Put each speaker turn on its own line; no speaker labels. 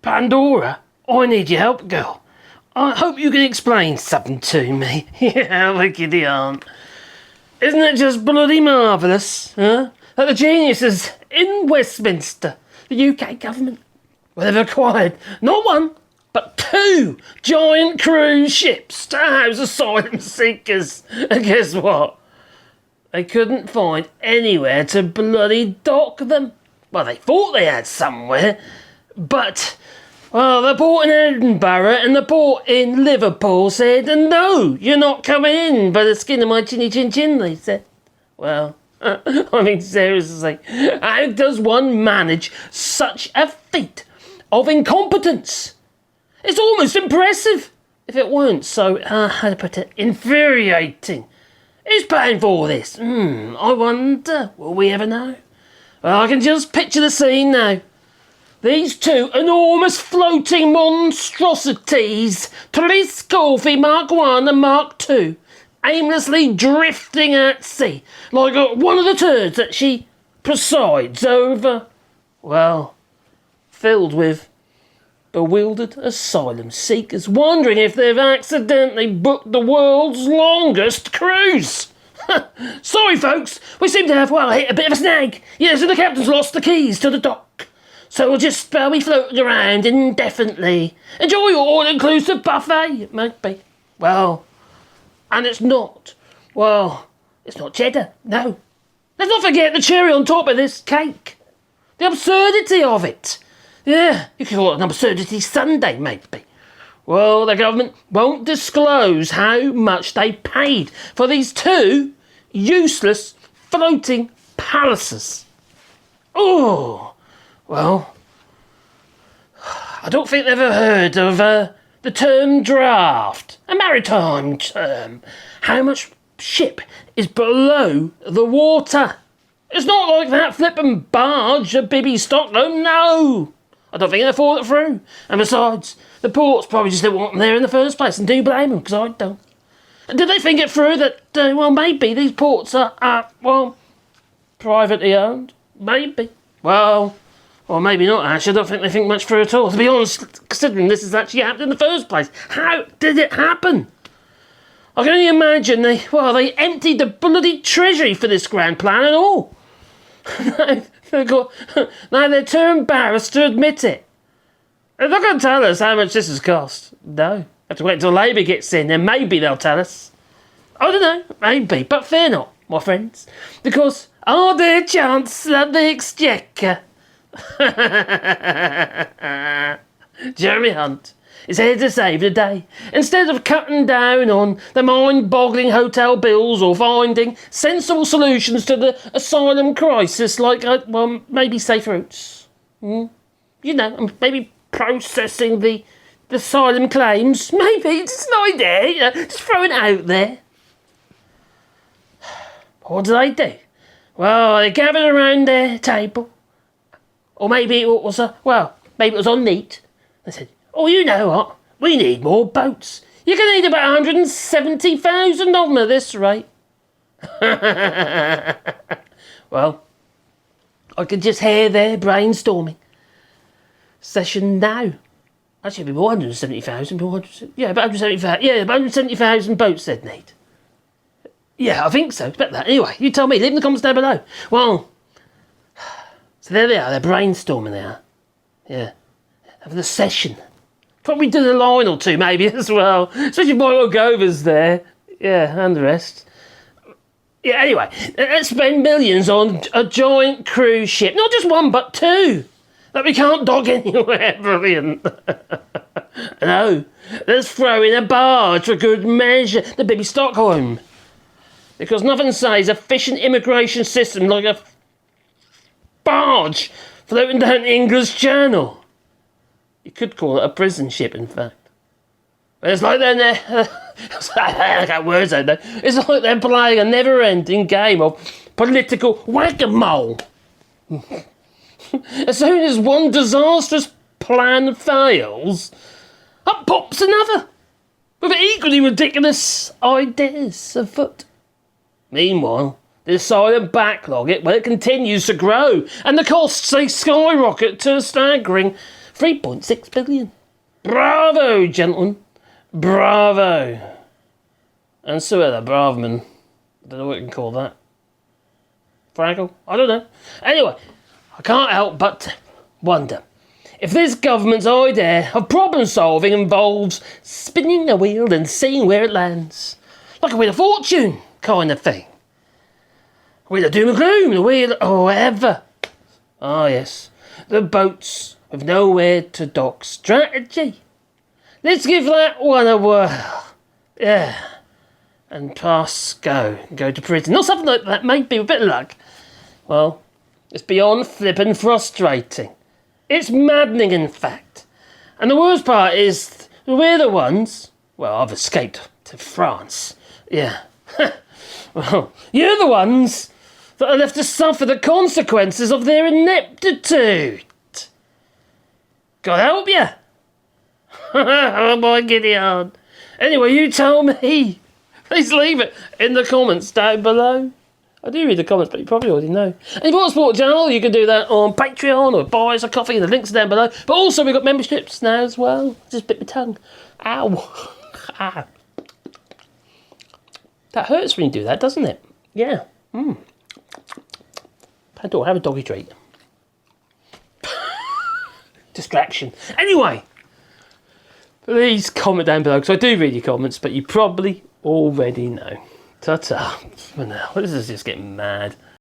Pandora, I need your help, girl. I hope you can explain something to me. Yeah, wicked the aunt. Isn't it just bloody marvellous, huh? That the geniuses in Westminster, the UK government, well, they've acquired not one, but 2 giant cruise ships to house asylum seekers. And guess what? They couldn't find anywhere to bloody dock them. Well, they thought they had somewhere, but, well, the port in Edinburgh and the port in Liverpool said, no, you're not coming in by the skin of my chinny chin chin, they said. Well, I mean, seriously, how does one manage such a feat of incompetence? It's almost impressive, if it weren't so, how to put it, infuriating. Who's paying for all this? I wonder, will we ever know? Well, I can just picture the scene now. These 2 enormous floating monstrosities, Therese Coffey Mark 1 and Mark 2, aimlessly drifting at sea, like one of the turds that she presides over. Well, filled with bewildered asylum seekers, wondering if they've accidentally booked the world's longest cruise. Sorry, folks, we seem to have, hit a bit of a snag. Yes, and the captain's lost the keys to the dock. So we'll just be floating around indefinitely. Enjoy your all-inclusive buffet, maybe. Well, and it's not cheddar, no. Let's not forget the cherry on top of this cake. The absurdity of it. Yeah, you could call it an absurdity sundae, maybe. Well, the government won't disclose how much they paid for these 2 useless floating palaces. Oh, well, I don't think they've ever heard of the term draft, a maritime term. How much ship is below the water? It's not like that flippin' barge at Bibby Stockholm, no. I don't think they thought it through. And besides, the ports probably just didn't want them there in the first place, and do blame them, because I don't. And did they think it through that, maybe these ports are, privately owned? Maybe. Well, maybe not, Ash. I don't think they think much through at all, to be honest, considering this has actually happened in the first place. How did it happen? I can only imagine they emptied the bloody treasury for this grand plan and all. Now they're too embarrassed to admit it. They're not going to tell us how much this has cost. No. Have to wait until Labour gets in, then maybe they'll tell us. I don't know, maybe, but fear not, my friends, because our dear Chancellor of the Exchequer, Jeremy Hunt, is here to save the day. Instead of cutting down on the mind-boggling hotel bills or finding sensible solutions to the asylum crisis, like, maybe safe routes. Maybe processing the asylum claims. Maybe, it's an idea, just throw it out there. What do they do? Well, they gathered around their table. Or maybe it was on neat. They said, oh, you know what? We need more boats. You're going to need about 170,000 of them at this rate. Well, I can just hear their brainstorming. Session now. Actually, it'll be more 170,000. About 170,000. Yeah, about 170,000 boats they'd need. Yeah, I think so. Expect that. Anyway, you tell me. Leave in the comments down below. Well, so there they are. They're brainstorming there. Yeah. Having a session. Probably did a line or two maybe as well. Especially Michael Gover's there. Yeah, and the rest. Yeah, anyway, let's spend millions on a giant cruise ship. Not just one, but 2. That we can't dock anywhere. Brilliant. No, let's throw in a barge for good measure. The Bibby Stockholm. Because nothing says efficient immigration system like a barge floating down the English Channel. You could call it a prison ship, in fact. It's like they're I got words out there. It's like they're playing a never-ending game of political whack-a-mole. As soon as one disastrous plan fails, up pops another, with equally ridiculous ideas afoot. Meanwhile, the asylum backlog, it continues to grow, and the costs, they skyrocket to a staggering 3.6 billion. Bravo, gentlemen. Bravo. And so are the Bravemen. I don't know what you can call that. Fraggle? I don't know. Anyway, I can't help but wonder if this government's idea of problem solving involves spinning a wheel and seeing where it lands. Like a Wheel of Fortune kind of thing. Wheel of Doom and Gloom, the wheel or whatever. Ah yes, the boats with nowhere to dock strategy. Let's give that one a whirl. Yeah. And pass go to prison. Or something like that, maybe, with a bit of luck. Well, it's beyond flippin' frustrating. It's maddening, in fact. And the worst part is, we're the ones... Well, I've escaped to France. Yeah. Well, you're the ones that are left to suffer the consequences of their ineptitude. God help you. Oh, my Gideon. Anyway, you tell me. Please leave it in the comments down below. I do read the comments, but you probably already know. And if you want to support the channel, you can do that on Patreon or buy us a coffee. The links are down below. But also, we've got memberships now as well. Just bit my tongue. Ow. Ah. That hurts when you do that, doesn't it? Yeah. Have a doggy treat. Distraction. Anyway, please comment down below, because I do read your comments, but you probably already know. Ta-ta for now. This is just getting mad.